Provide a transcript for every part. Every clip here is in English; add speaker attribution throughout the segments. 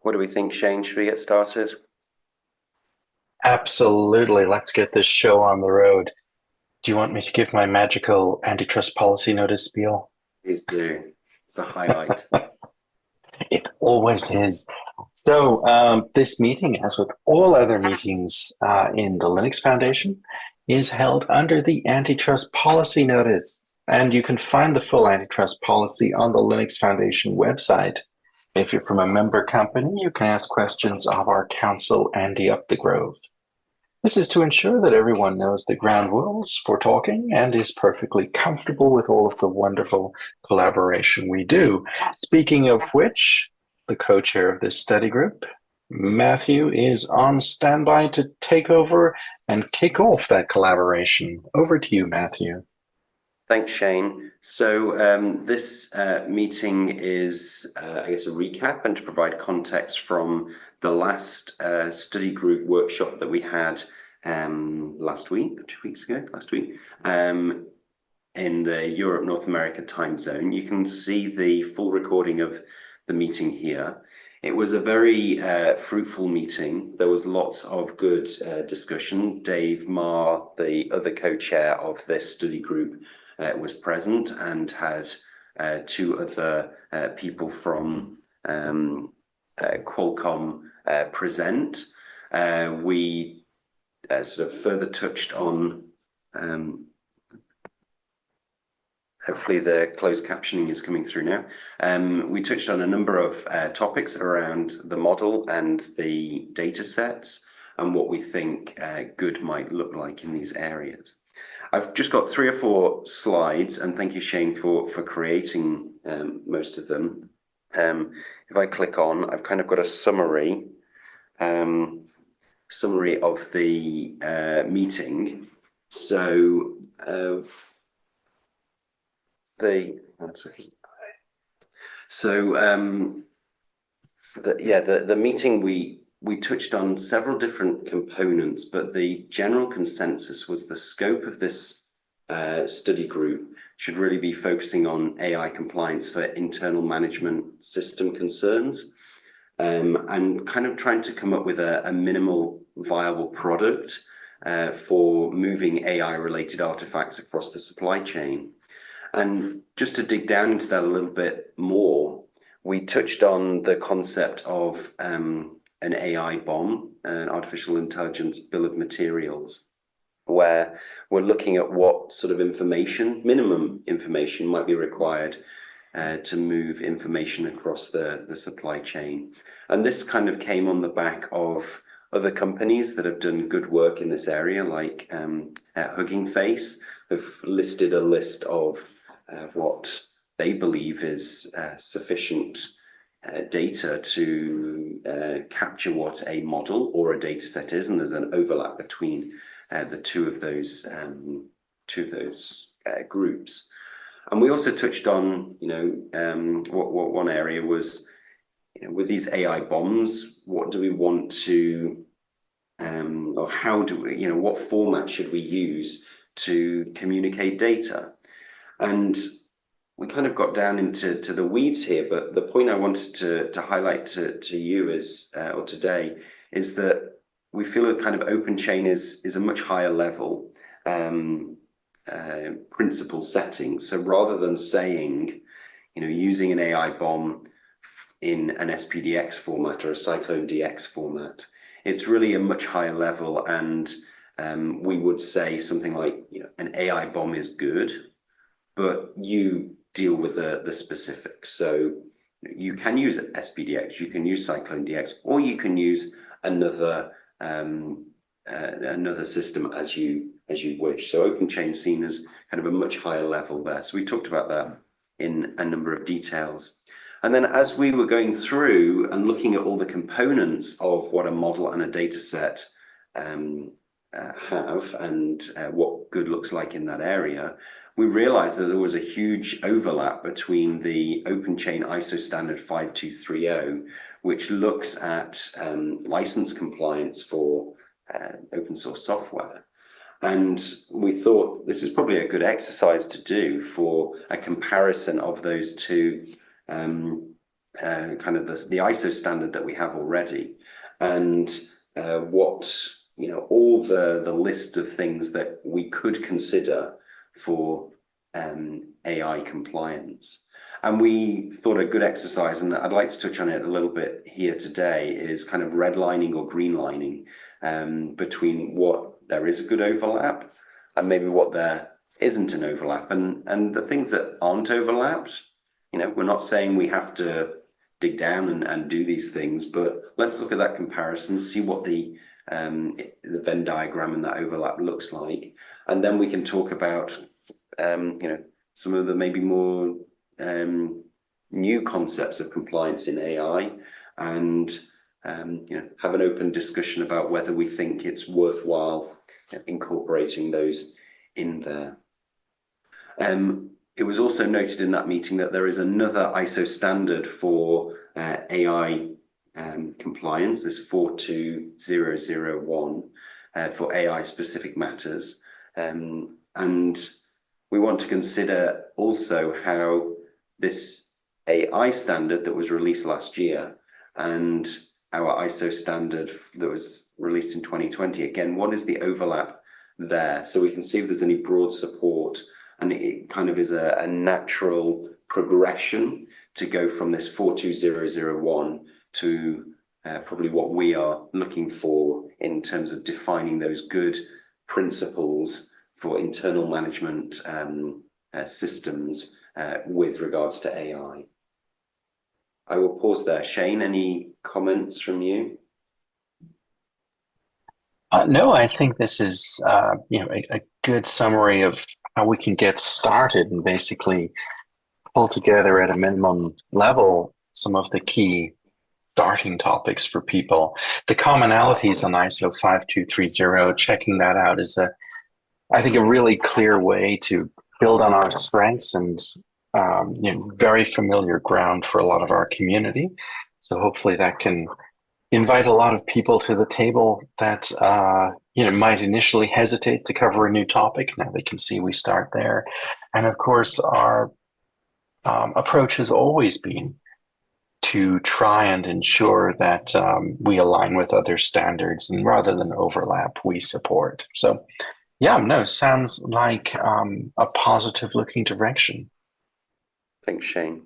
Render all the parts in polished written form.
Speaker 1: What do we think, Shane? Should we get started?
Speaker 2: Absolutely. Let's get this show on the road. Do you want me to give my magical antitrust policy notice spiel?
Speaker 1: Please do. It's the highlight.
Speaker 2: It always is. So, this meeting, as with all other meetings in the Linux Foundation, is held under the antitrust policy notice. And you can find the full antitrust policy on the Linux Foundation website. If you're from a member company, you can ask questions of our counsel, Andy Up the Grove. This is to ensure that everyone knows the ground rules for talking and is perfectly comfortable with all of the wonderful collaboration we do. Speaking of which, the co-chair of this study group, Matthew, is on standby to take over and kick off that collaboration. Over to you, Matthew.
Speaker 1: Thanks, Shane. So this meeting is, I guess, a recap and to provide context from the last study group workshop that we had last week, 2 weeks ago, last week, in the Europe North America time zone. You can see the full recording of the meeting here. It was a very fruitful meeting. There was lots of good discussion. Dave Marr, the other co-chair of this study group, was present and had two other people from Qualcomm present. We sort of further touched on, hopefully the closed captioning is coming through now. We touched on a number of topics around the model and the data sets and what we think good might look like in these areas. I've just got 3 or 4 slides, and thank you, Shane, for creating most of them. If I click on, I've kind of got a summary of the meeting. So the meeting we touched on several different components, but the general consensus was the scope of this study group should really be focusing on AI compliance for internal management system concerns, and kind of trying to come up with a minimal viable product for moving AI-related artifacts across the supply chain. And just to dig down into that a little bit more, we touched on the concept of an AI bomb, an artificial intelligence bill of materials, where we're looking at what sort of information, minimum information, might be required to move information across the supply chain. And this kind of came on the back of other companies that have done good work in this area, like Hugging Face have listed a list of what they believe is sufficient data to capture what a model or a data set is, and there's an overlap between the two of those groups. And we also touched on, what one area was, with these AI bombs, what do we want to, or how do we, what format should we use to communicate data? And we kind of got down into the weeds here, but the point I wanted to highlight to you is, or today, is that we feel a kind of OpenChain is a much higher level principle setting. So rather than saying, using an AI bomb in an SPDX format or a Cyclone DX format, it's really a much higher level. And we would say something like, an AI bomb is good, but you deal with the specifics. So you can use SPDX, you can use Cyclone DX, or you can use another system as you wish. So OpenChain is seen as kind of a much higher level there. So we talked about that in a number of details. And then as we were going through and looking at all the components of what a model and a data set have and what good looks like in that area, we realized that there was a huge overlap between the OpenChain ISO standard 5230, which looks at license compliance for open source software. And we thought this is probably a good exercise to do for a comparison of those two kind of the ISO standard that we have already, and what, all the list of things that we could consider for AI compliance. And we thought a good exercise, and I'd like to touch on it a little bit here today, is kind of redlining or greenlining between what there is a good overlap and maybe what there isn't an overlap. And the things that aren't overlapped, we're not saying we have to dig down and do these things, but let's look at that comparison, see what the Venn diagram and that overlap looks like, and then we can talk about some of the maybe more new concepts of compliance in AI, and have an open discussion about whether we think it's worthwhile incorporating those in there. It was also noted in that meeting that there is another ISO standard for AI compliance, this 42001, for AI specific matters. And we want to consider also how this AI standard that was released last year and our ISO standard that was released in 2020, again, what is the overlap there? So we can see if there's any broad support, and it kind of is a natural progression to go from this 42001 to probably what we are looking for in terms of defining those good principles for internal management systems with regards to AI. I will pause there. Shane, any comments from you?
Speaker 2: No, I think this is a good summary of how we can get started and basically pull together at a minimum level some of the key starting topics for people. The commonalities on ISO 5230, checking that out is I think a really clear way to build on our strengths and very familiar ground for a lot of our community. So hopefully that can invite a lot of people to the table that might initially hesitate to cover a new topic. Now they can see we start there. And of course, our approach has always been to try and ensure that we align with other standards, and rather than overlap, we support. So yeah, no, sounds like a positive looking direction.
Speaker 1: Thanks, Shane.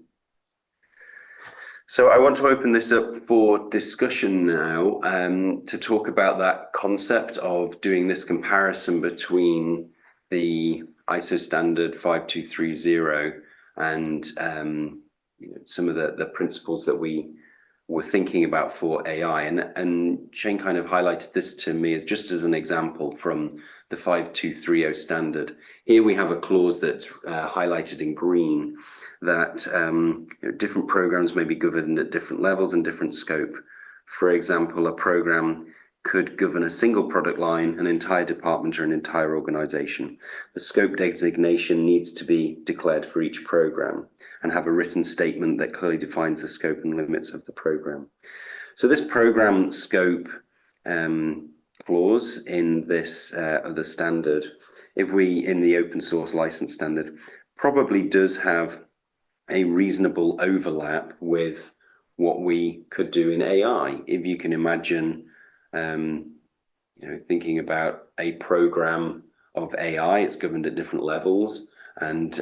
Speaker 1: So I want to open this up for discussion now, to talk about that concept of doing this comparison between the ISO standard 5230 and some of the principles that we were thinking about for AI. And Shane kind of highlighted this to me as just as an example from the 5230 standard. Here we have a clause that's highlighted in green, that different programs may be governed at different levels and different scope. For example, a program could govern a single product line, an entire department, or an entire organization. The scope designation needs to be declared for each program and have a written statement that clearly defines the scope and limits of the program. So this program scope clause in this other standard, in the open source license standard, probably does have a reasonable overlap with what we could do in AI. If you can imagine, thinking about a program of AI, it's governed at different levels, and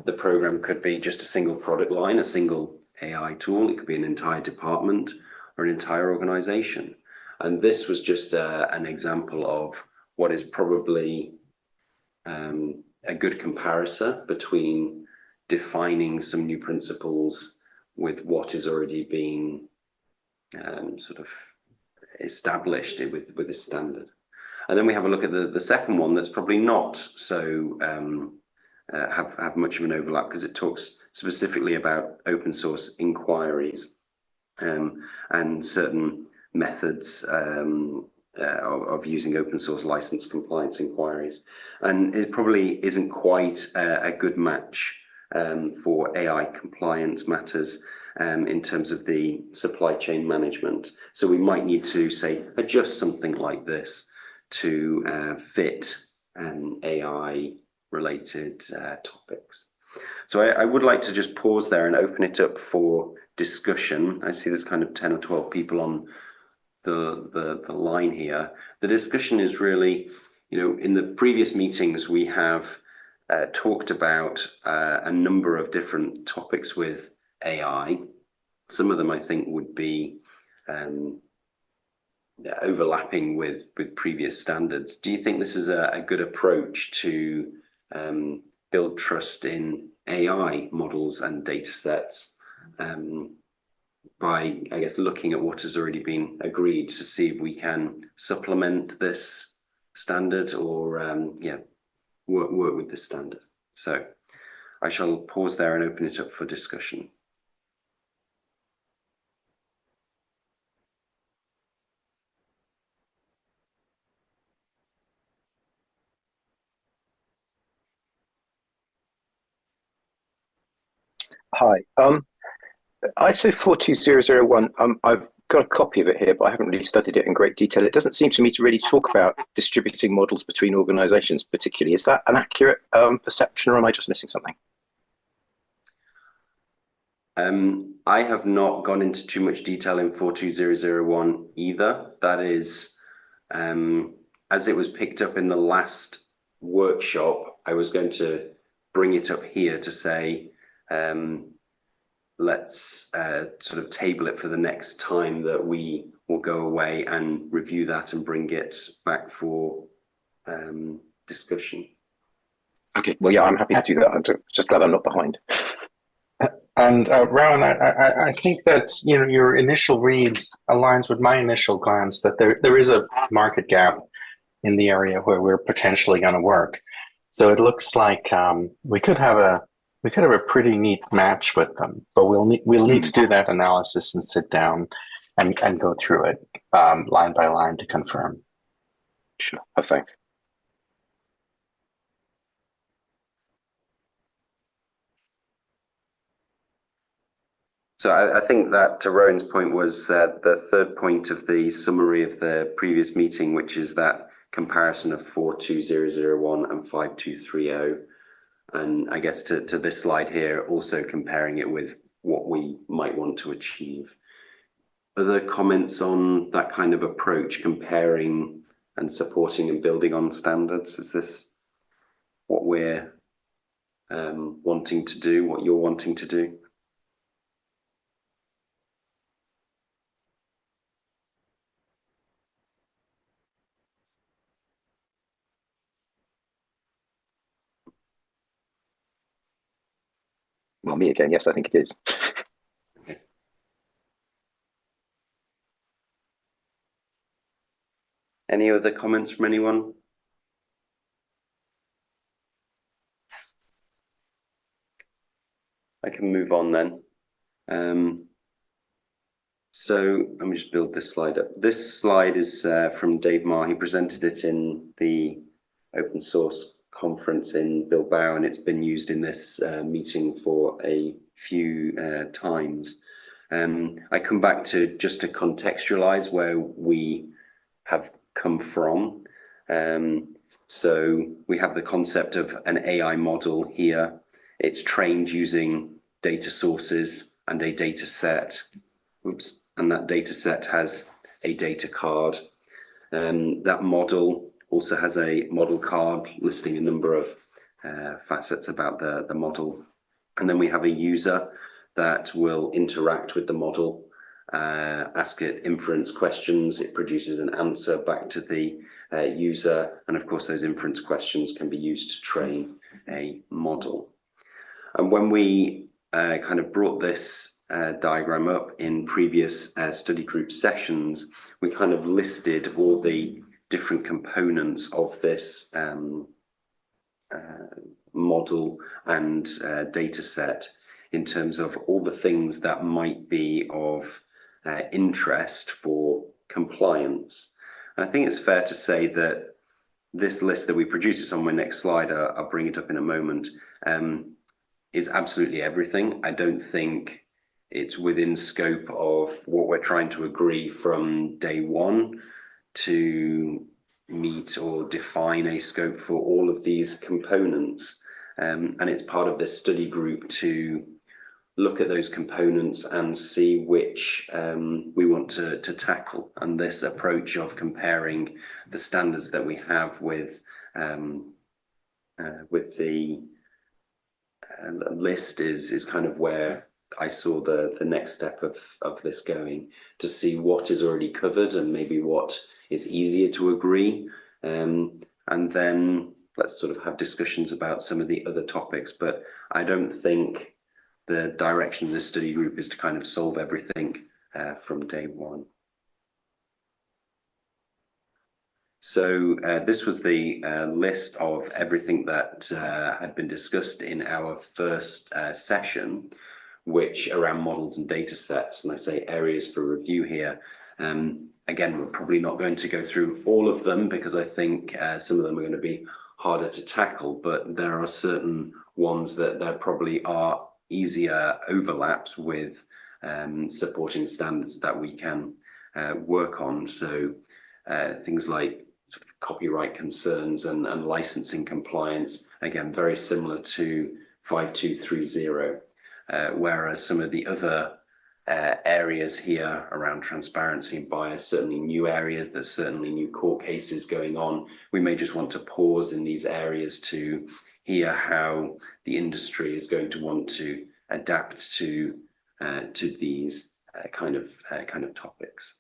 Speaker 1: the program could be just a single product line, a single AI tool. It could be an entire department or an entire organization. And this was just an example of what is probably a good comparison between defining some new principles with what is already being sort of established with this standard. And then we have a look at the second one that's probably not so have much of an overlap, because it talks specifically about open source inquiries and certain methods of using open source license compliance inquiries. And it probably isn't quite a good match for AI compliance matters in terms of the supply chain management. So we might need to, say, adjust something like this to fit AI related topics. So I would like to just pause there and open it up for discussion. I see there's kind of 10 or 12 people on the line here. The discussion is really, in the previous meetings, we have talked about a number of different topics with AI. Some of them I think would be overlapping with previous standards. Do you think this is a good approach to build trust in AI models and data sets by, I guess, looking at what has already been agreed to see if we can supplement this standard or work with this standard? So I shall pause there and open it up for discussion.
Speaker 3: Hi. ISO 42001, I've got a copy of it here, but I haven't really studied it in great detail. It doesn't seem to me to really talk about distributing models between organizations particularly. Is that an accurate perception, or am I just missing something?
Speaker 1: I have not gone into too much detail in 42001 either. That is, as it was picked up in the last workshop, I was going to bring it up here to say, let's sort of table it for the next time that we will go away and review that and bring it back for discussion.
Speaker 3: Okay, well, yeah, I'm happy to do that. I'm just glad I'm not behind.
Speaker 2: And Rowan, I think that your initial read aligns with my initial glance that there is a market gap in the area where we're potentially going to work. So it looks like we could have a pretty neat match with them, but we'll need to do that analysis and sit down and go through it line by line to confirm.
Speaker 3: Sure. Oh, thanks.
Speaker 1: So I think that, to Rowan's point, was the third point of the summary of the previous meeting, which is that comparison of 42001 and 5230. And I guess to this slide here, also comparing it with what we might want to achieve. Other comments on that kind of approach, comparing and supporting and building on standards? Is this what we're wanting to do, what you're wanting to do?
Speaker 3: Well, me again, yes, I think it is.
Speaker 1: Okay. Any other comments from anyone? I can move on then. So let me just build this slide up. This slide is from Dave Marr. He presented it in the open source conference in Bilbao, and it's been used in this meeting for a few times. I come back to just to contextualize where we have come from. So we have the concept of an AI model here. It's trained using data sources and a data set. Oops. And that data set has a data card. That model also has a model card listing a number of facets about the model. And then we have a user that will interact with the model, ask it inference questions. It produces an answer back to the user. And of course, those inference questions can be used to train a model. And when we kind of brought this diagram up in previous study group sessions, we kind of listed all the different components of this model and data set in terms of all the things that might be of interest for compliance. And I think it's fair to say that this list that we produce is on my next slide, I'll bring it up in a moment, is absolutely everything. I don't think it's within scope of what we're trying to agree from day one to meet or define a scope for all of these components. And it's part of this study group to look at those components and see which we want to tackle. And this approach of comparing the standards that we have with the list is kind of where I saw the next step of this going, to see what is already covered and maybe what is easier to agree. And then let's sort of have discussions about some of the other topics. But I don't think the direction of this study group is to kind of solve everything from day one. So this was the list of everything that had been discussed in our first session, which around models and data sets, and I say areas for review here. Again, we're probably not going to go through all of them because I think some of them are going to be harder to tackle, but there are certain ones that there probably are easier overlaps with supporting standards that we can work on. So things like sort of copyright concerns and licensing compliance, again, very similar to 5230. Whereas some of the other areas here around transparency and bias, certainly new areas, there's certainly new court cases going on. We may just want to pause in these areas to hear how the industry is going to want to adapt to these kind of topics.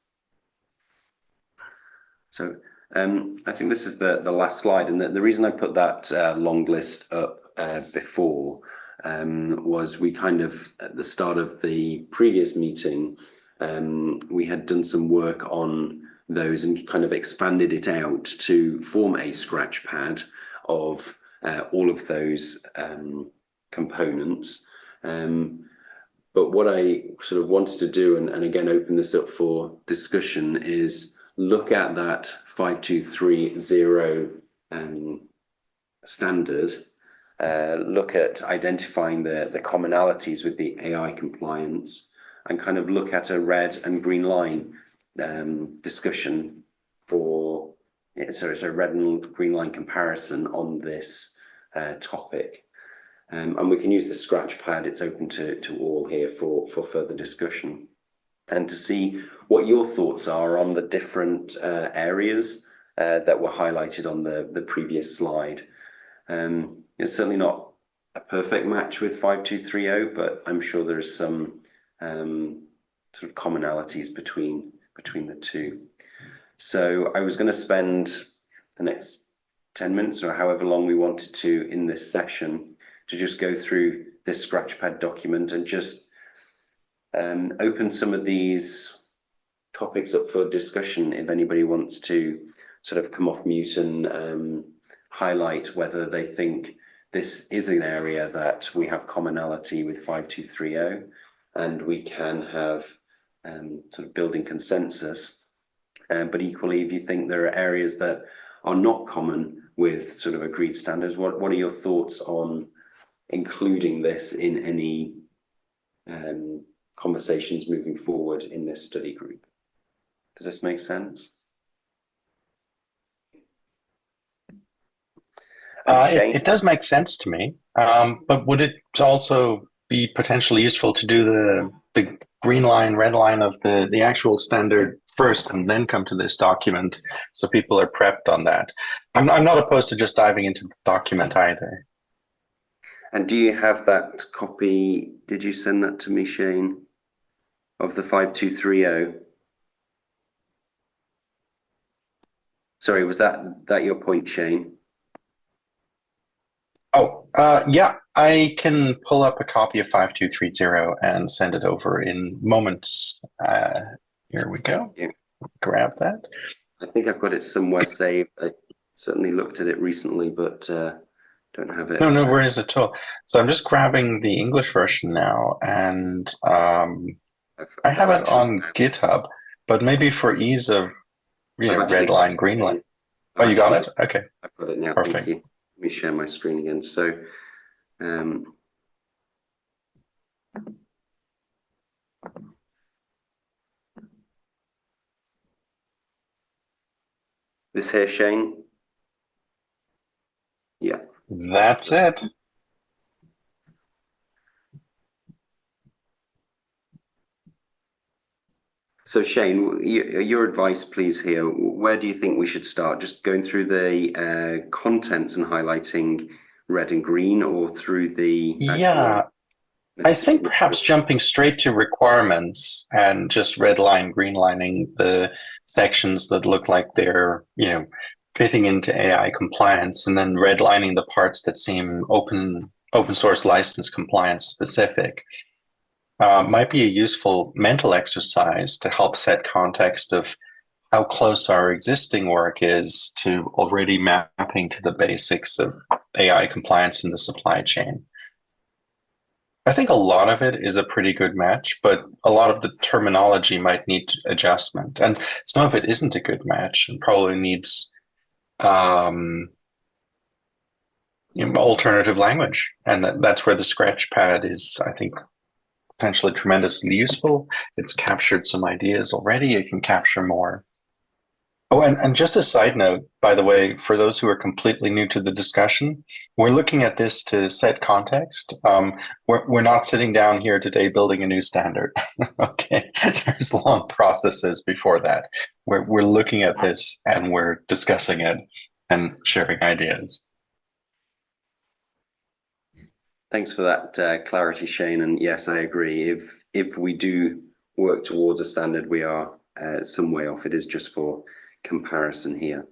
Speaker 1: So I think this is the last slide, and the reason I put that long list up before was we kind of, at the start of the previous meeting, we had done some work on those and kind of expanded it out to form a scratch pad of all of those components. But what I sort of wanted to do, and again, open this up for discussion, is look at that 5230 standard, look at identifying the commonalities with the AI compliance, and kind of look at a red and green line discussion for, so it's a red and green line comparison on this topic. And we can use the scratch pad, it's open to all here for further discussion, and to see what your thoughts are on the different areas that were highlighted on the previous slide. It's certainly not a perfect match with 5230, but I'm sure there's some sort of commonalities between the two. So I was going to spend the next 10 minutes or however long we wanted to in this session to just go through this scratchpad document and just open some of these topics up for discussion if anybody wants to sort of come off mute and highlight whether they think this is an area that we have commonality with 5230 and we can have sort of building consensus. But equally, if you think there are areas that are not common with sort of agreed standards, what are your thoughts on including this in any conversations moving forward in this study group? Does this make sense?
Speaker 2: It does make sense to me, but would it also be potentially useful to do the green line, red line of the actual standard first and then come to this document so people are prepped on that? I'm not opposed to just diving into the document either.
Speaker 1: And do you have that copy? Did you send that to me, Shane, of the 5230? Sorry, was that your point, Shane?
Speaker 2: Oh, yeah, I can pull up a copy of 5230 and send it over in moments. Here we go.
Speaker 1: Yeah.
Speaker 2: Grab that.
Speaker 1: I think I've got it somewhere saved. I certainly looked at it recently, but don't have it.
Speaker 2: No worries at all. So I'm just grabbing the English version now, and I have it on GitHub, but maybe for ease of, red line, green line. Oh, you got it? Okay.
Speaker 1: I've got it now.
Speaker 2: Perfect.
Speaker 1: Thank you. Let me share my screen again. So, this here, Shane? Yeah.
Speaker 2: That's it.
Speaker 1: So Shane, your advice, please, here. Where do you think we should start? Just going through the contents and highlighting red and green, or through the
Speaker 2: Yeah, I think perhaps jumping straight to requirements and just redline, greenlining the sections that look like they're, fitting into AI compliance, and then redlining the parts that seem open source license compliance specific. Might be a useful mental exercise to help set context of how close our existing work is to already mapping to the basics of AI compliance in the supply chain. I think a lot of it is a pretty good match, but a lot of the terminology might need adjustment, and some of it isn't a good match and probably needs alternative language. And that's where the Scratchpad is, I think, potentially tremendously useful. It's captured some ideas already. It can capture more. Oh, and just a side note, by the way, for those who are completely new to the discussion, we're looking at this to set context. We're not sitting down here today building a new standard. Okay, there's long processes before that. We're looking at this and we're discussing it and sharing ideas.
Speaker 1: Thanks for that clarity, Shane. And yes, I agree. If we do work towards a standard, we are some way off. It is just for comparison here.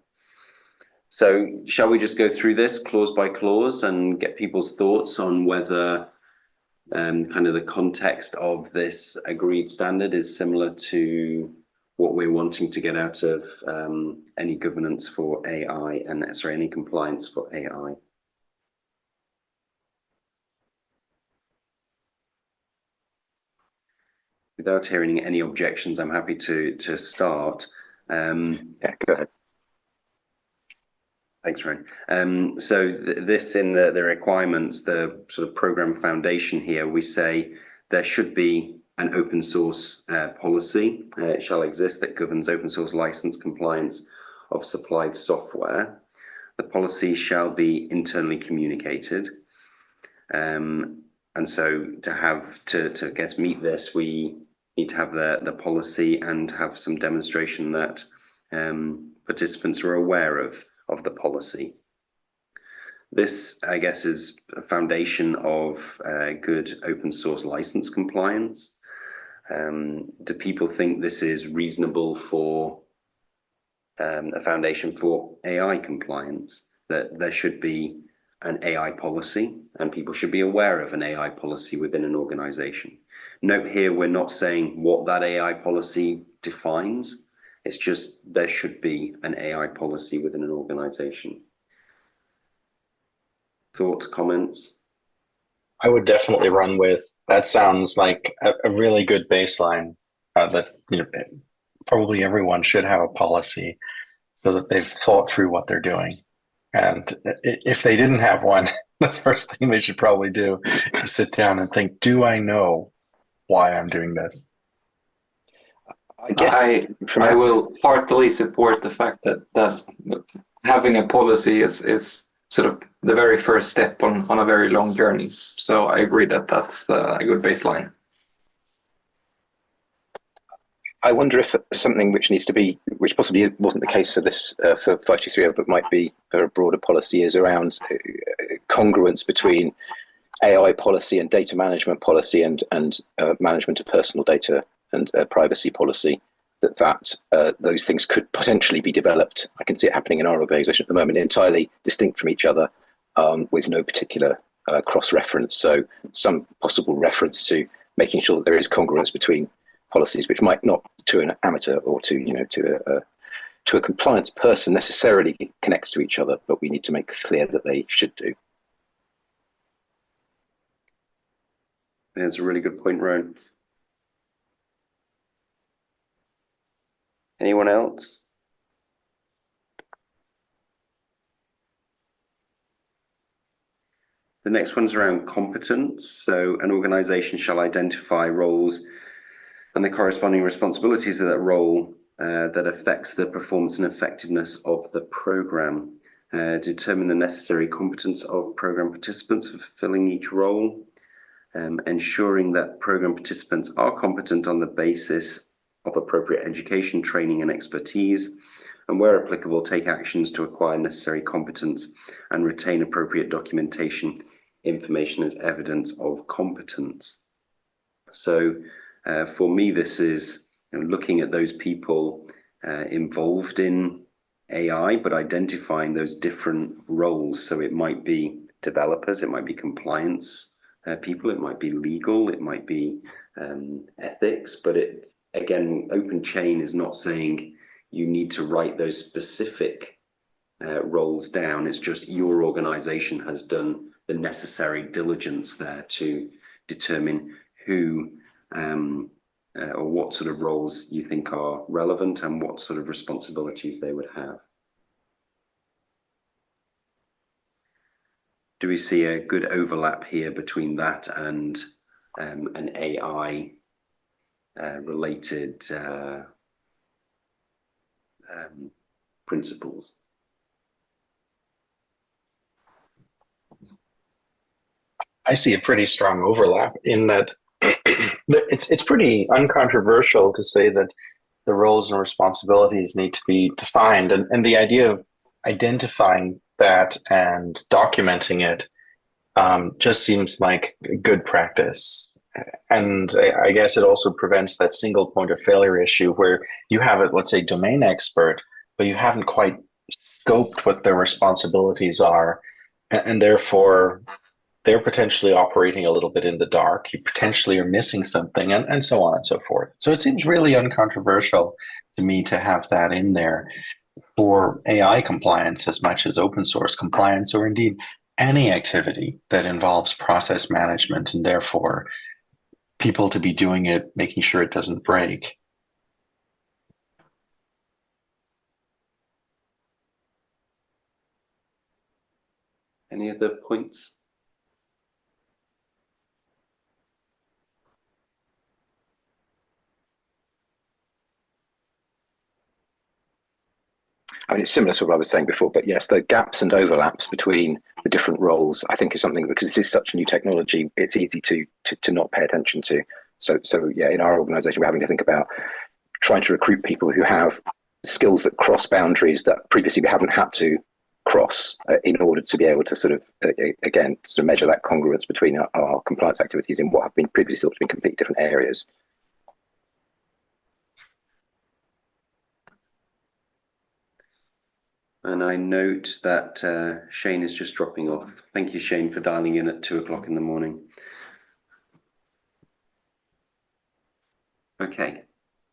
Speaker 1: So shall we just go through this clause by clause and get people's thoughts on whether kind of the context of this agreed standard is similar to what we're wanting to get out of any governance for AI and any compliance for AI? Without hearing any objections, I'm happy to start.
Speaker 3: Yeah, go ahead.
Speaker 1: Thanks, Ryan. So this in the requirements, the sort of program foundation here, we say there should be an open source policy. It shall exist that governs open source license compliance of supplied software. The policy shall be internally communicated. And so to meet this, we need to have the policy and have some demonstration that participants are aware of the policy. This, I guess, is a foundation of good open source license compliance. Do people think this is reasonable for a foundation for AI compliance, that there should be an AI policy and people should be aware of an AI policy within an organization? Note here, we're not saying what that AI policy defines. It's just there should be an AI policy within an organization. Thoughts, comments?
Speaker 2: I would definitely run with that. Sounds like a really good baseline that probably everyone should have a policy so that they've thought through what they're doing. And if they didn't have one, the first thing they should probably do is sit down and think, do I know why I'm doing this?
Speaker 3: I guess
Speaker 4: I will heartily support the fact that having a policy is sort of the very first step on a very long journey. So I agree that that's a good baseline.
Speaker 3: I wonder if something which needs to be, which possibly wasn't the case for this for 5230, but might be for a broader policy, is around congruence between AI policy and data management policy and management of personal data and privacy policy. That those things could potentially be developed. I can see it happening in our organization at the moment, entirely distinct from each other, with no particular cross-reference. So some possible reference to making sure that there is congruence between policies, which might not to an amateur or to a compliance person necessarily connects to each other, but we need to make clear that they should do.
Speaker 1: That's a really good point, Rowan. Anyone else? The next one's around competence. So an organization shall identify roles and the corresponding responsibilities of that role that affects the performance and effectiveness of the program. Determine the necessary competence of program participants for fulfilling each role. Ensuring that program participants are competent on the basis of appropriate education, training, and expertise, and where applicable, take actions to acquire necessary competence and retain appropriate documentation, information as evidence of competence. So for me, this is looking at those people involved in AI, but identifying those different roles. So it might be developers, it might be compliance people, it might be legal, it might be ethics, but again, OpenChain is not saying you need to write those specific roles down. It's just your organization has done the necessary diligence there to determine who or what sort of roles you think are relevant and what sort of responsibilities they would have. Do we see a good overlap here between that and an AI related principles?
Speaker 2: I see a pretty strong overlap in that it's pretty uncontroversial to say that the roles and responsibilities need to be defined, and the idea of identifying that and documenting it just seems like a good practice. And I guess it also prevents that single point of failure issue where you have it, let's say, domain expert, but you haven't quite scoped what their responsibilities are, and therefore they're potentially operating a little bit in the dark. You potentially are missing something, and so on and so forth. So it seems really uncontroversial to me to have that in there for AI compliance as much as open source compliance, or indeed any activity that involves process management, and therefore people to be doing it, making sure it doesn't break.
Speaker 1: Any other points?
Speaker 3: I mean, it's similar to what I was saying before, but yes, the gaps and overlaps between the different roles, I think, is something, because this is such a new technology, it's easy to not pay attention to. So yeah, in our organization, we're having to think about trying to recruit people who have skills that cross boundaries that previously we haven't had to cross in order to be able to sort of, again, sort of measure that congruence between our compliance activities in what have been previously thought to be completely different areas.
Speaker 1: And I note that Shane is just dropping off. Thank you, Shane, for dialing in at 2 o'clock in the morning. Okay,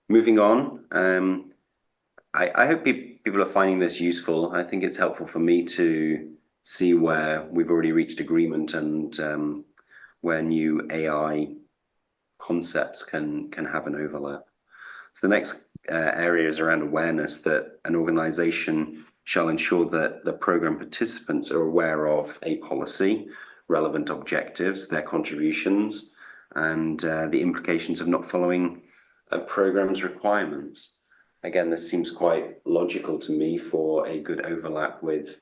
Speaker 1: moving on. I hope people are finding this useful. I think it's helpful for me to see where we've already reached agreement and where new AI concepts can have an overlap. So the next area is around awareness, that an organization shall ensure that the program participants are aware of a policy, relevant objectives, their contributions, and the implications of not following a program's requirements. Again, this seems quite logical to me for a good overlap with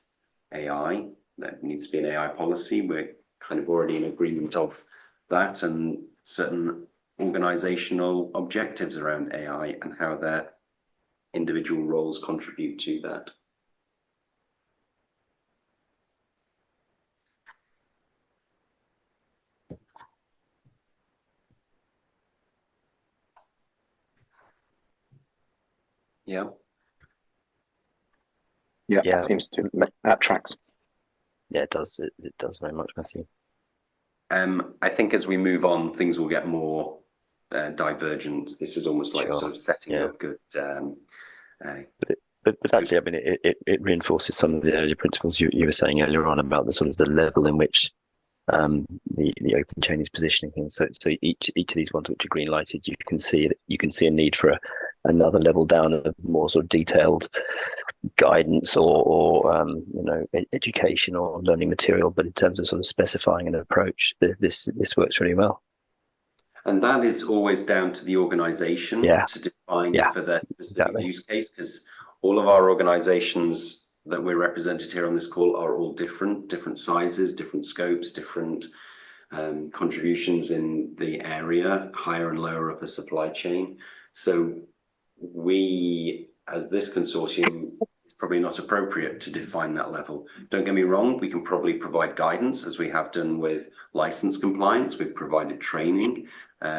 Speaker 1: AI. There needs to be an AI policy. We're kind of already in agreement of that, and certain organizational objectives around AI and how their individual roles contribute to that. Yeah.
Speaker 3: Yeah, seems to that tracks.
Speaker 5: Yeah, it does. It does very much, Matthew.
Speaker 1: I think as we move on, things will get more divergent. This is almost like sort of setting up good.
Speaker 5: But actually, I mean, it reinforces some of the earlier principles you were saying earlier on about the sort of the level in which the open chain is positioning things. So each of these ones which are green lighted, you can see a need for another level down of more sort of detailed guidance or education or learning material. But in terms of sort of specifying an approach, this works really well.
Speaker 1: And that is always down to the organization to define for their specific use case, because all of our organizations that we're represented here on this call are all different sizes, different scopes, different contributions in the area, higher and lower up a supply chain. So we, as this consortium, it's probably not appropriate to define that level. Don't get me wrong, we can probably provide guidance, as we have done with license compliance. We've provided training.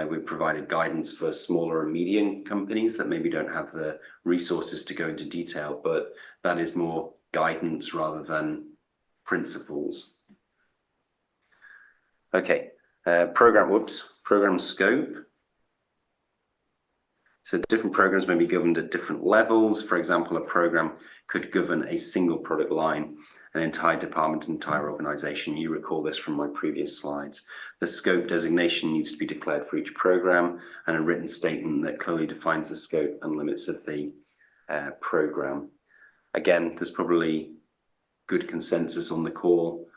Speaker 1: We've provided guidance for smaller and medium companies that maybe don't have the resources to go into detail, but that is more guidance rather than principles. Okay, program scope. So different programs may be governed at different levels. For example, a program could govern a single product line, an entire department, an entire organization. You recall this from my previous slides. The scope designation needs to be declared for each program, and a written statement that clearly defines the scope and limits of the program. Again, there's probably good consensus on the call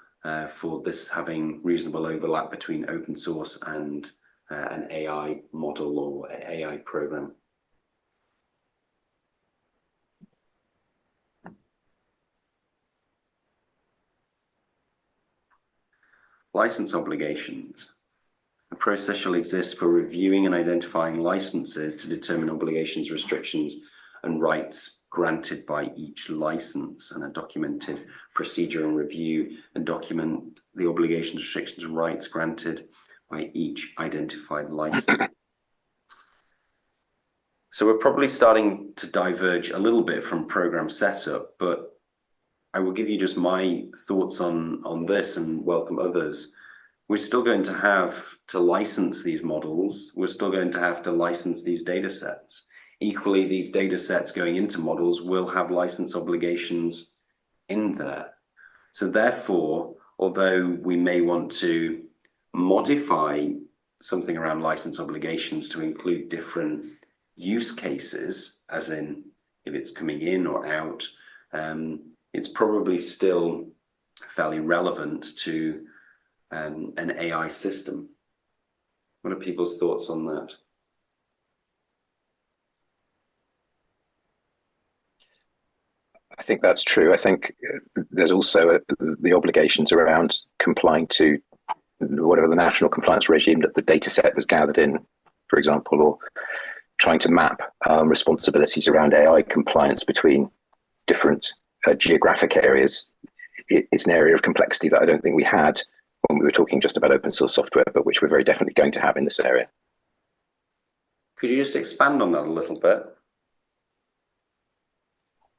Speaker 1: for this having reasonable overlap between open source and an AI model or AI program. License obligations. A process shall exist for reviewing and identifying licenses to determine obligations, restrictions, and rights granted by each license, and a documented procedure and review and document the obligations, restrictions, and rights granted by each identified license. So we're probably starting to diverge a little bit from program setup, but I will give you just my thoughts on this and welcome others. We're still going to have to license these models. We're still going to have to license these data sets. Equally, these data sets going into models will have license obligations in there. So therefore, although we may want to modify something around license obligations to include different use cases, as in if it's coming in or out, it's probably still fairly relevant to an AI system. What are people's thoughts on that?
Speaker 3: I think that's true. I think there's also the obligations around complying to whatever the national compliance regime that the data set was gathered in, for example, or trying to map responsibilities around AI compliance between different geographic areas. It's an area of complexity that I don't think we had when we were talking just about open source software, but which we're very definitely going to have in this area.
Speaker 1: Could you just expand on that a little bit?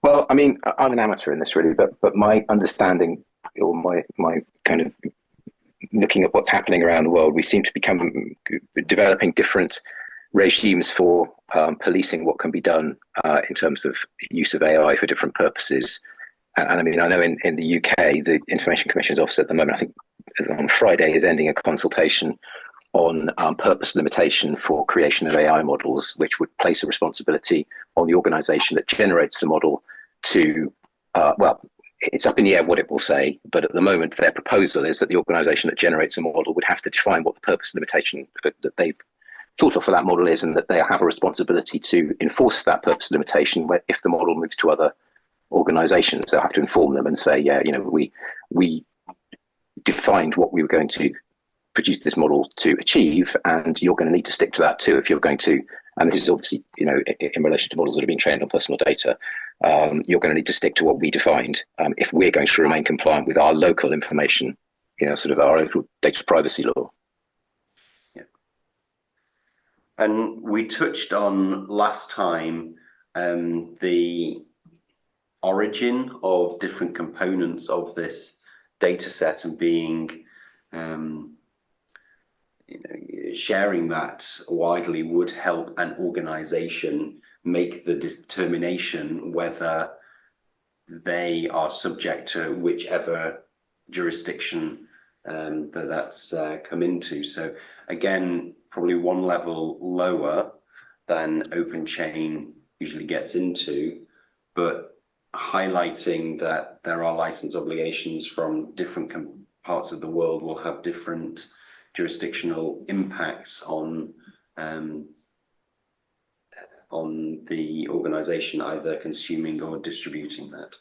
Speaker 3: Well, I mean, I'm an amateur in this really, but my understanding or my kind of looking at what's happening around the world, we seem to become developing different regimes for policing what can be done in terms of use of AI for different purposes. And I mean, I know in the UK, the Information Commission's office at the moment, I think on Friday, is ending a consultation on purpose limitation for creation of AI models, which would place a responsibility on the organization that generates the model to, well, it's up in the air what it will say, but at the moment their proposal is that the organization that generates a model would have to define what the purpose limitation that they've thought of for that model is, and that they have a responsibility to enforce that purpose limitation if the model moves to other organizations. They'll have to inform them and say, yeah, you know, we defined what we were going to produce this model to achieve, and you're going to need to stick to that too if you're going to, and this is obviously, you know, in relation to models that have been trained on personal data, you're going to need to stick to what we defined if we're going to remain compliant with our local information, you know, sort of our local data privacy law.
Speaker 1: Yeah. And we touched on last time the origin of different components of this data set and being sharing that widely would help an organization make the determination whether they are subject to whichever jurisdiction that's come into. So again, probably one level lower than OpenChain usually gets into, but highlighting that there are license obligations from different parts of the world will have different jurisdictional impacts on the organization either consuming or distributing that.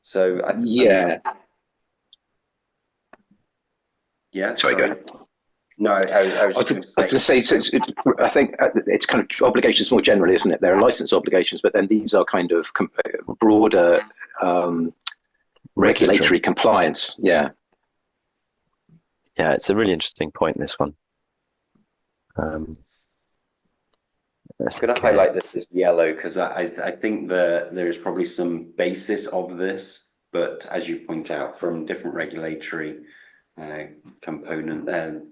Speaker 1: So
Speaker 3: yeah.
Speaker 1: Yeah.
Speaker 3: Sorry, go ahead.
Speaker 1: No, I was
Speaker 3: I
Speaker 1: just going
Speaker 3: was
Speaker 1: to say.
Speaker 3: going to say, I think it's kind of obligations more generally, isn't it? There are license obligations, but then these are kind of broader regulatory compliance. Yeah.
Speaker 5: Yeah, it's a really interesting point, this one.
Speaker 1: I'm going to highlight this as yellow because I think that there's probably some basis of this, but as you point out, from different regulatory component,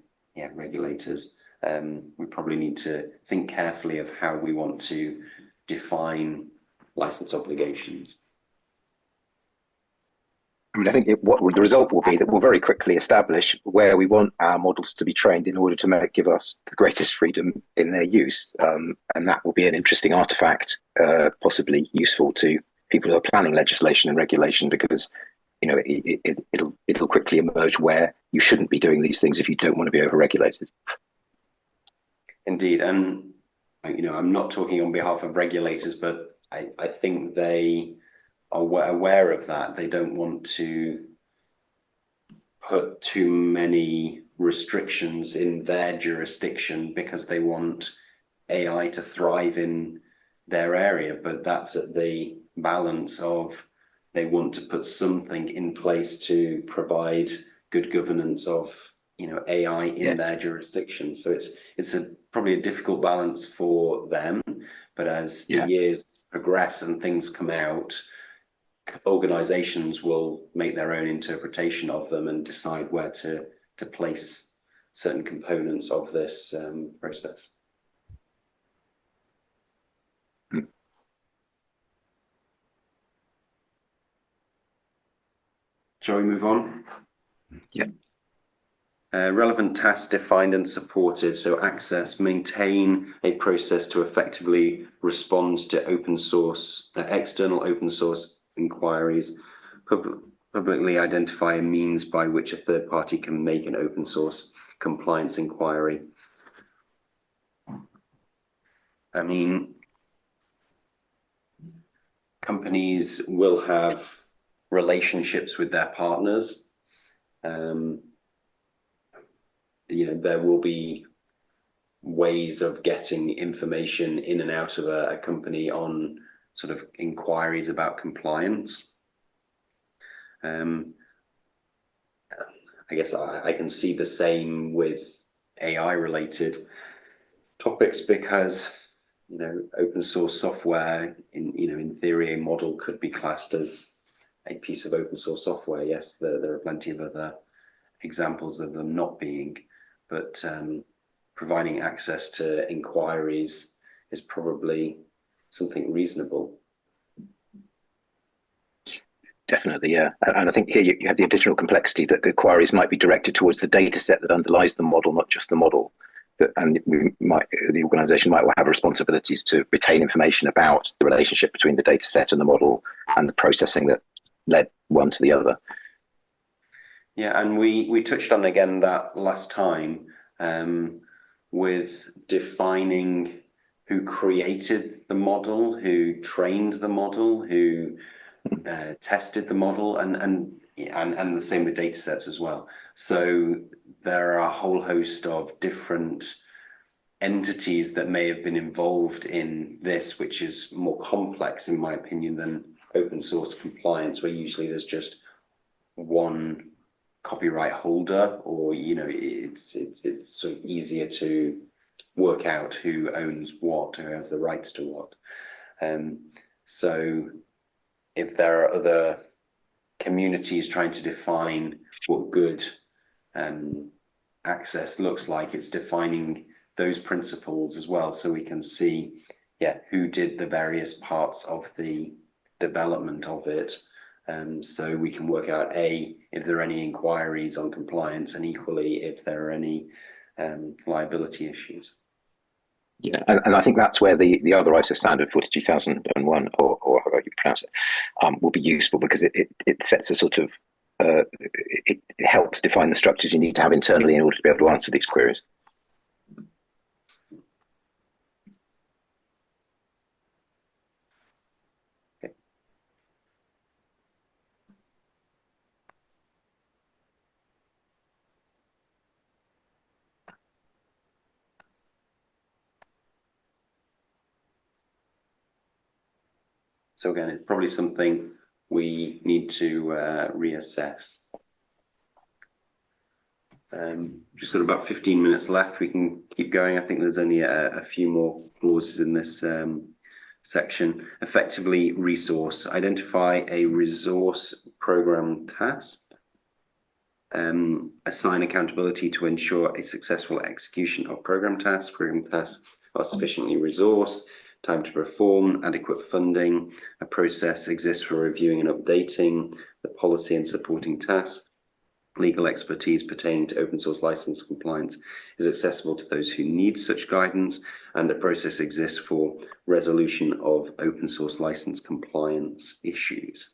Speaker 1: regulators, we probably need to think carefully of how we want to define license obligations.
Speaker 3: I mean, I think the result will be that we'll very quickly establish where we want our models to be trained in order to give us the greatest freedom in their use. And that will be an interesting artifact, possibly useful to people who are planning legislation and regulation, because it'll quickly emerge where you shouldn't be doing these things if you don't want to be overregulated.
Speaker 1: Indeed, and I'm not talking on behalf of regulators, but I think they are aware of that. They don't want to put too many restrictions in their jurisdiction because they want AI to thrive in their area, but that's at the balance of they want to put something in place to provide good governance of AI in their jurisdiction. So it's probably a difficult balance for them, but as the years progress and things come out, organizations will make their own interpretation of them and decide where to place certain components of this process. Shall we move on?
Speaker 3: Yeah.
Speaker 1: Relevant tasks defined and supported. So access, maintain a process to effectively respond to open source, external open source inquiries, publicly identify a means by which a third party can make an open source compliance inquiry. I mean, companies will have relationships with their partners. There will be ways of getting information in and out of a company on sort of inquiries about compliance. I guess I can see the same with AI related topics because open source software in theory a model could be classed as a piece of open source software. Yes, there are plenty of other examples of them not being, but providing access to inquiries is probably something reasonable.
Speaker 3: Definitely, yeah. And I think here you have the additional complexity that inquiries might be directed towards the data set that underlies the model, not just the model. And the organization might well have responsibilities to retain information about the relationship between the data set and the model and the processing that led one to the other.
Speaker 1: Yeah, and we touched on again that last time with defining who created the model, who trained the model, who tested the model, and the same with data sets as well. So there are a whole host of different entities that may have been involved in this, which is more complex, in my opinion, than open source compliance, where usually there's just one copyright holder, or it's sort of easier to work out who owns what, who has the rights to what. So if there are other communities trying to define what good access looks like, it's defining those principles as well, so we can see who did the various parts of the development of it. So we can work out if there are any inquiries on compliance, and equally if there are any liability issues.
Speaker 3: Yeah, and I think that's where the other ISO standard 42001, or however you pronounce it, will be useful, because it sets a sort of it helps define the structures you need to have internally in order to be able to answer these queries.
Speaker 1: So again, it's probably something we need to reassess. Just got about 15 minutes left. We can keep going. I think there's only a few more clauses in this section. Effectively resource. Identify a resource program task. Assign accountability to ensure a successful execution of program tasks. Program tasks are sufficiently resourced, time to perform, adequate funding. A process exists for reviewing and updating the policy and supporting tasks. Legal expertise pertaining to open source license compliance is accessible to those who need such guidance, and a process exists for resolution of open source license compliance issues.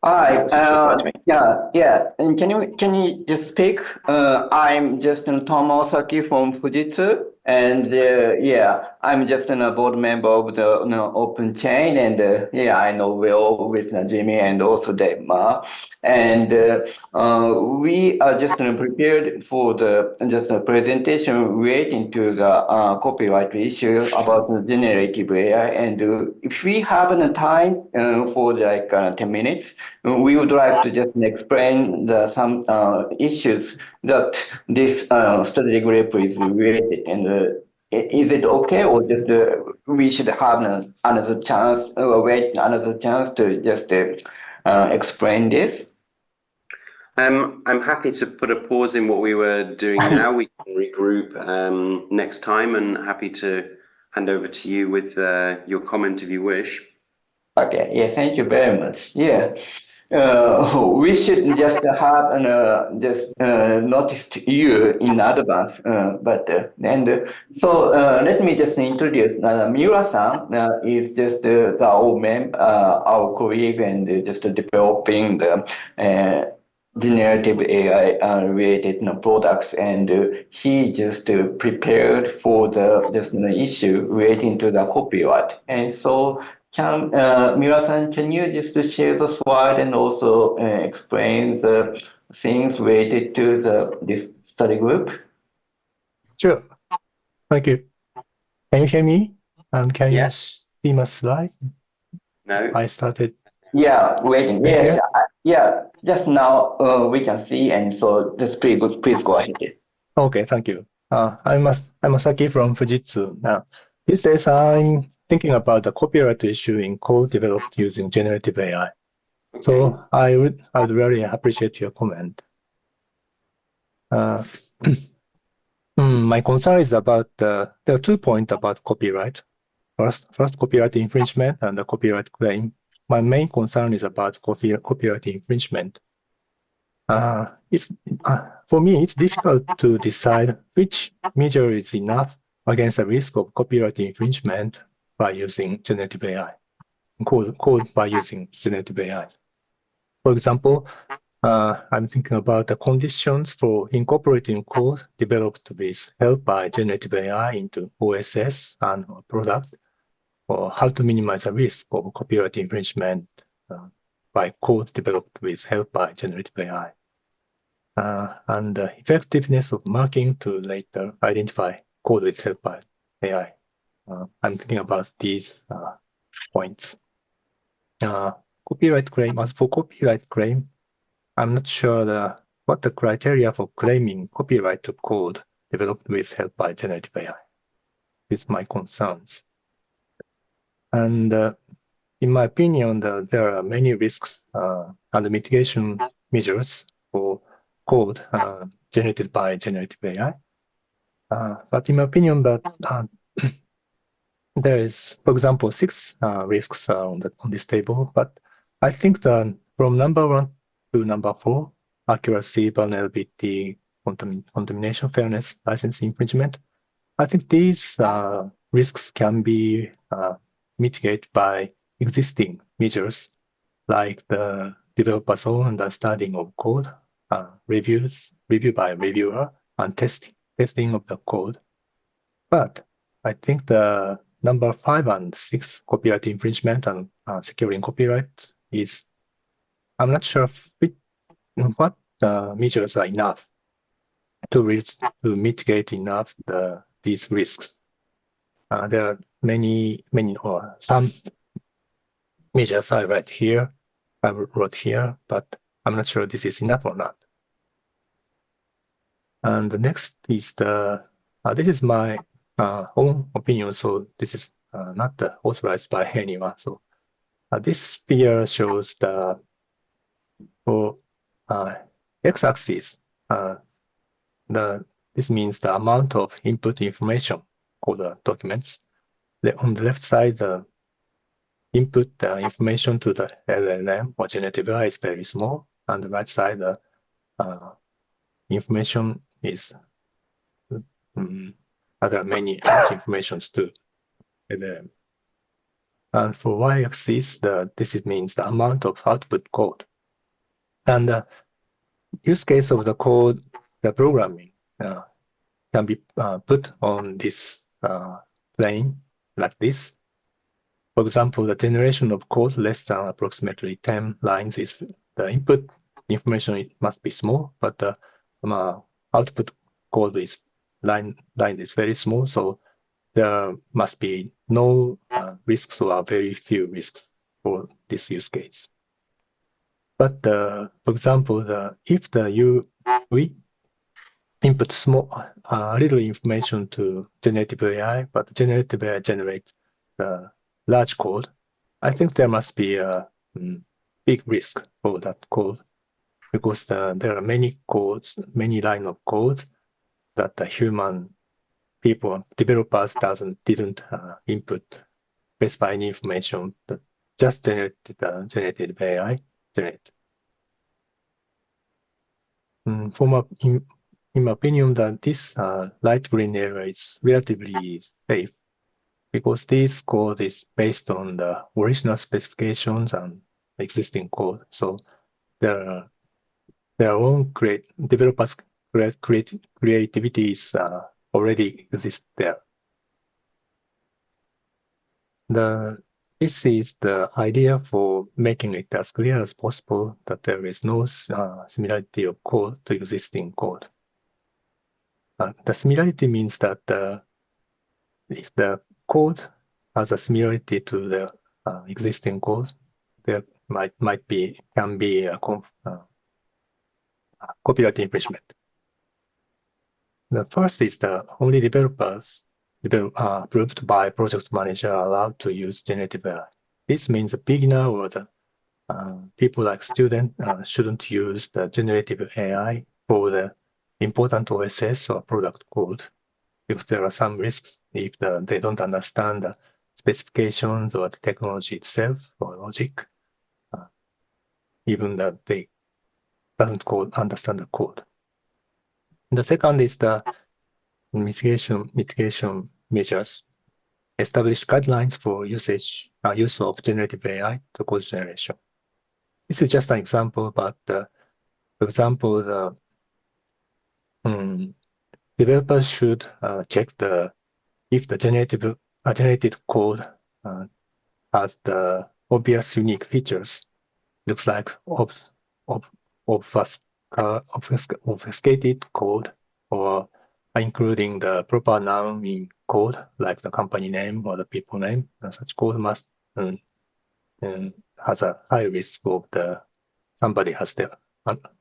Speaker 3: That
Speaker 6: Hi,
Speaker 3: was clear to me.
Speaker 6: yeah. And can you just speak? I'm just Tom Osaki from Fujitsu, and yeah, I'm just a board member of the OpenChain, and yeah, I know Will with Jimmy and also Dave Ma, and we are just prepared for the just a presentation relating to the copyright issue about the generative AI, and if we have the time for like 10 minutes. We would like to just explain some issues that this study group is related. And is it okay, or just we should have another chance, wait another chance to just explain this?
Speaker 1: I'm happy to put a pause in what we were doing now. We can regroup next time, and happy to hand over to you with your comment if you wish.
Speaker 6: Okay, yeah, thank you very much. Yeah. We should just have just noticed you in advance, let me just introduce Miura-san is just our colleague and just developing the generative AI related products, and he just prepared for the just issue relating to the copyright, and so. Mira-san, can you just share the slide and also explain the things related to this study group?
Speaker 7: Sure. Thank you. Can you hear me? And can you
Speaker 1: Yes.
Speaker 7: see my slide?
Speaker 1: No.
Speaker 7: I started.
Speaker 6: Yeah, waiting.
Speaker 7: Right
Speaker 6: Yes,
Speaker 7: here?
Speaker 6: yeah. Just now we can see, and so just please go ahead.
Speaker 7: Okay, thank you. I'm Masaki from Fujitsu. Now, these days I'm thinking about the copyright issue in code developed using generative AI.
Speaker 1: Okay.
Speaker 7: So I would really appreciate your comment. My concern is about there are 2 points about copyright. First, copyright infringement and the copyright claim. My main concern is about copyright infringement. For me, it's difficult to decide which measure is enough against the risk of copyright infringement by using generative AI, code by using generative AI. For example, I'm thinking about the conditions for incorporating code developed with help by generative AI into OSS and product, or how to minimize the risk of copyright infringement by code developed with help by generative AI. And the effectiveness of marking to later identify code with help by AI. I'm thinking about these points. Copyright claim. As for copyright claim, I'm not sure what the criteria for claiming copyright to code developed with help by generative AI. These are my concerns. And in my opinion, there are many risks and mitigation measures for code generated by generative AI. But in my opinion, there is, for example, 6 risks on this table. But I think that from number 1 to number 4, accuracy, vulnerability, contamination, fairness, license infringement, I think these risks can be mitigated by existing measures like the developer's own understanding of code, review by reviewer, and testing of the code. But I think the number 5 and 6, copyright infringement and securing copyright, is, I'm not sure what measures are enough to mitigate enough these risks. There are many or some measures I wrote here, but I'm not sure this is enough or not. And the next is this is my own opinion, so this is not authorized by anyone. So this figure shows for x-axis, this means the amount of input information called documents. On the left side, the input information to the LLM or generative AI is very small, and the right side, the information is other many much informations too. And for y-axis, this means the amount of output code. And the use case of the code, the programming can be put on this plane like this. For example, the generation of code less than approximately 10 lines is the input information. It must be small, but the output code is line is very small, so there must be no risks or very few risks for this use case. But for example, if we input little information to generative AI, but generative AI generates the large code, I think there must be a big risk for that code, because there are many line of codes that the human developers didn't input specify any information that just generated by AI generate. In my opinion, that this light green area is relatively safe, because this code is based on the original specifications and existing code. So their own developers' creativity is already exists there. This is the idea for making it as clear as possible that there is no similarity of code to existing code. The similarity means that if the code has a similarity to the existing code, there can be a copyright infringement. The first is the only developers approved by project manager are allowed to use generative AI. This means a beginner or the people like students shouldn't use the generative AI for the important OSS or product code, because there are some risks if they don't understand the specifications or the technology itself or logic, even that they doesn't understand the code. The second is the mitigation measures. Establish guidelines for use of generative AI to code generation. This is just an example, but for example, developers should check if the generated code has the obvious unique features, looks like obfuscated code, or including the proper noun in code, like the company name or the people name. Such code must has a high risk of somebody has the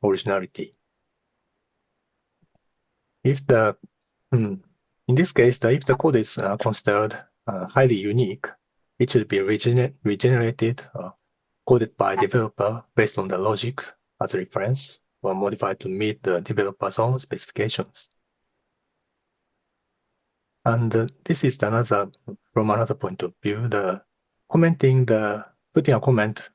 Speaker 7: originality. If in this case, if the code is considered highly unique, it should be regenerated, coded by developer based on the logic as a reference, or modified to meet the developer's own specifications. And this is from another point of view, putting a comment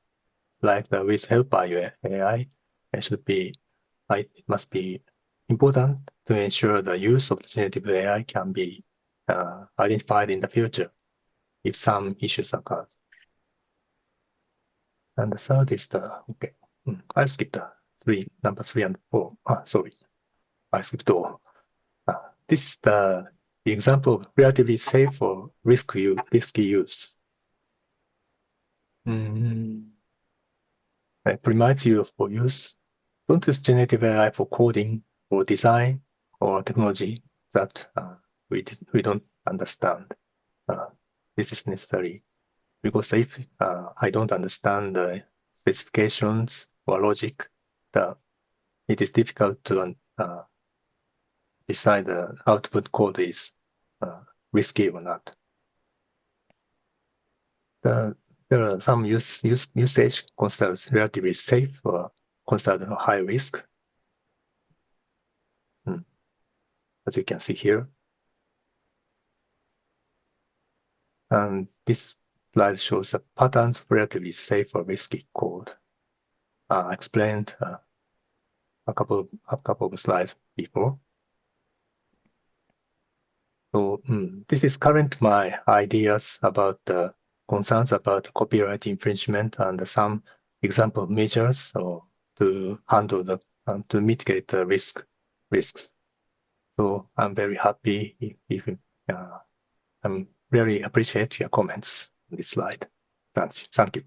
Speaker 7: like with help by AI, it must be important to ensure the use of the generative AI can be identified in the future if some issues occur. And the third is I'll skip number 3 and 4. Sorry, I skipped all. This is the example relatively safe or risky use. Promotes you for use. Don't use generative AI for coding or design or technology that we don't understand. This is necessary because if I don't understand the specifications or logic, it is difficult to decide the output code is risky or not. There are some usage considered relatively safe or considered high risk. As you can see here. And this slide shows the patterns of relatively safe or risky code. Explained a couple of slides before. So this is current my ideas about the concerns about copyright infringement and some example measures to handle the to mitigate the risks. So I'm very happy if I'm really appreciate your comments on this slide. Thank you.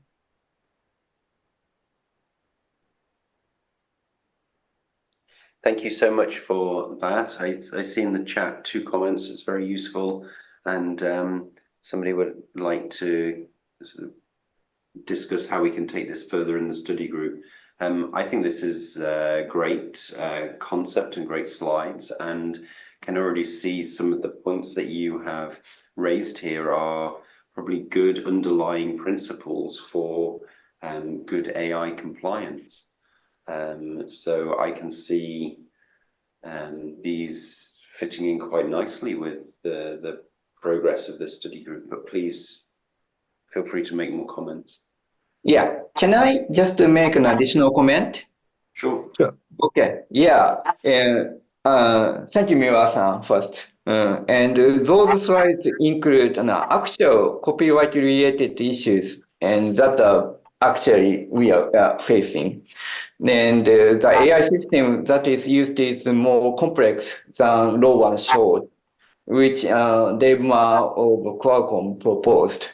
Speaker 1: Thank you so much for that. I see in the chat 2 comments. It's very useful, and somebody would like to sort of discuss how we can take this further in the study group. I think this is a great concept and great slides, and can already see some of the points that you have raised here are probably good underlying principles for good AI compliance. So I can see these fitting in quite nicely with the progress of this study group, but please feel free to make more comments.
Speaker 6: Yeah, can I just make an additional comment?
Speaker 1: Sure.
Speaker 6: Okay, yeah. Thank you, Miura-san, first. And those slides include actual copyright-related issues, and that actually we are facing. And the AI system that is used is more complex than Rowan showed, which Dave Ma of Qualcomm proposed.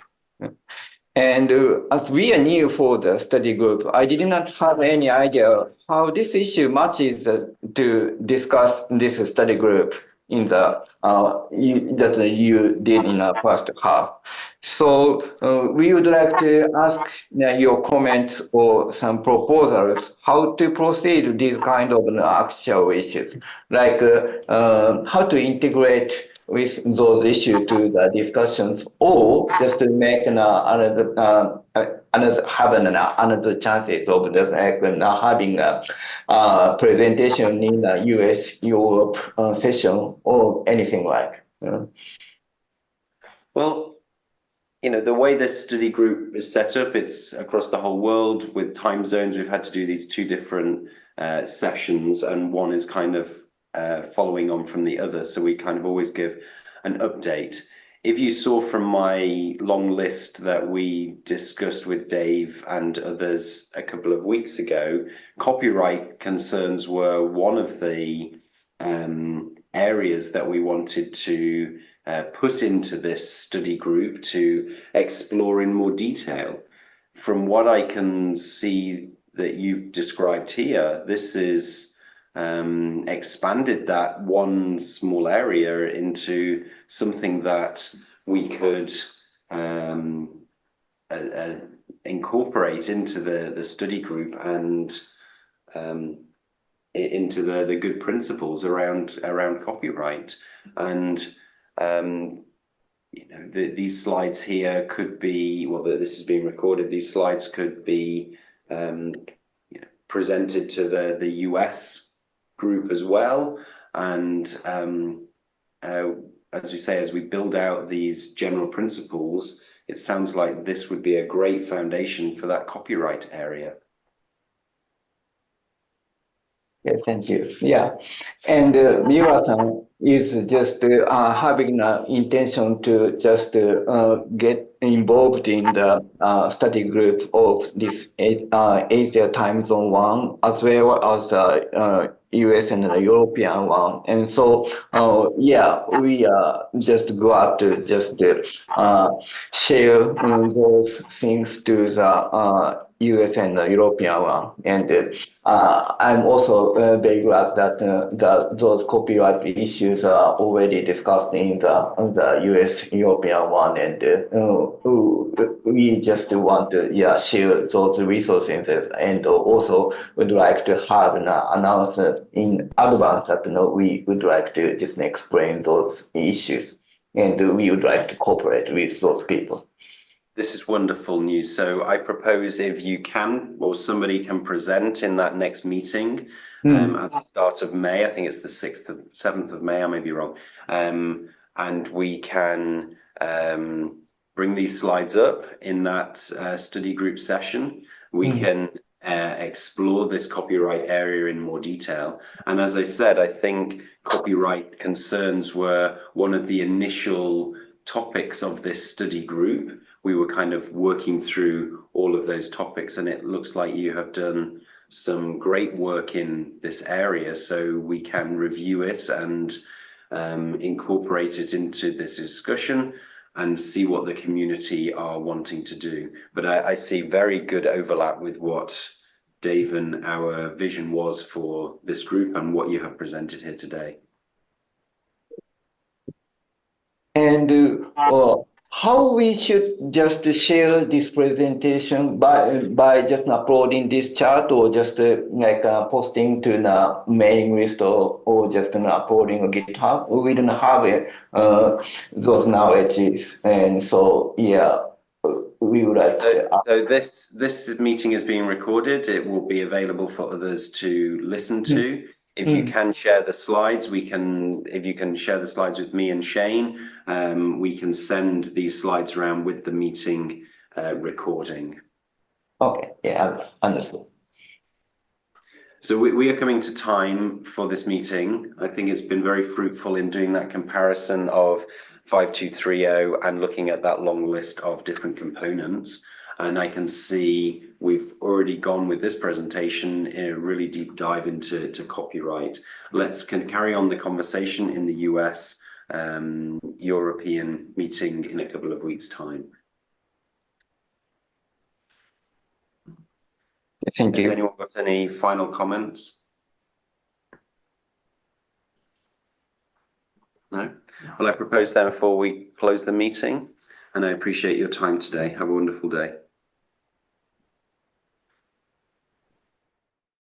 Speaker 6: And as we are new for the study group, I did not have any idea how this issue matches to discuss this study group in the that you did in the first half. So we would like to ask your comments or some proposals how to proceed with these kind of actual issues, like how to integrate with those issues to the discussions, or just to make another chances of having a presentation in the US Europe session or anything like.
Speaker 1: Well, you know, the way this study group is set up, it's across the whole world with time zones. We've had to do these 2 different sessions, and one is kind of following on from the other. So we kind of always give an update. If you saw from my long list that we discussed with Dave and others a couple of weeks ago, copyright concerns were one of the areas that we wanted to put into this study group to explore in more detail. From what I can see that you've described here, this is expanded that one small area into something that we could incorporate into the study group and into the good principles around copyright. And you know, these slides here could be, well, this is being recorded. These slides could be you know, presented to the US group as well, and as we say, as we build out these general principles, it sounds like this would be a great foundation for that copyright area.
Speaker 6: Yeah, thank you. Yeah, and Miura-san is just having an intention to just get involved in the study group of this Asia time zone 1, as well as US and the European one. And so, yeah, we are just glad to just share those things to the US and the European one. And I'm also very glad that those copyright issues are already discussed in the US European one. And we just want to share those resources, and also would like to have an announcement in advance that we would like to just explain those issues, and we would like to cooperate with those people.
Speaker 1: This is wonderful news. So I propose if you can, or somebody can present in that next meeting at the start of May. I think it's the 7th of May, I may be wrong. And we can bring these slides up in that study group session. We can explore this copyright area in more detail. And as I said, I think copyright concerns were one of the initial topics of this study group. We were kind of working through all of those topics, and it looks like you have done some great work in this area, so we can review it and incorporate it into this discussion and see what the community are wanting to do. But I see very good overlap with what Dave and our vision was for this group and what you have presented here today.
Speaker 6: And how we should just share this presentation by just uploading this chart, or just posting to the mailing list, or just uploading on GitHub. We don't have those knowledge, and so we would like
Speaker 1: so this meeting is being recorded. It will be available for others to listen to. If you can share the slides, if you can share the slides with me and Shane, we can send these slides around with the meeting recording.
Speaker 6: Okay, yeah, understood.
Speaker 1: So we are coming to time for this meeting. I think it's been very fruitful in doing that comparison of 5230 and looking at that long list of different components. And I can see we've already gone with this presentation in a really deep dive into copyright. Let's carry on the conversation in the US European meeting in a couple of weeks' time.
Speaker 6: Thank you.
Speaker 1: Has anyone got any final comments? No? Well, I propose therefore we close the meeting, and I appreciate your time today. Have a wonderful day.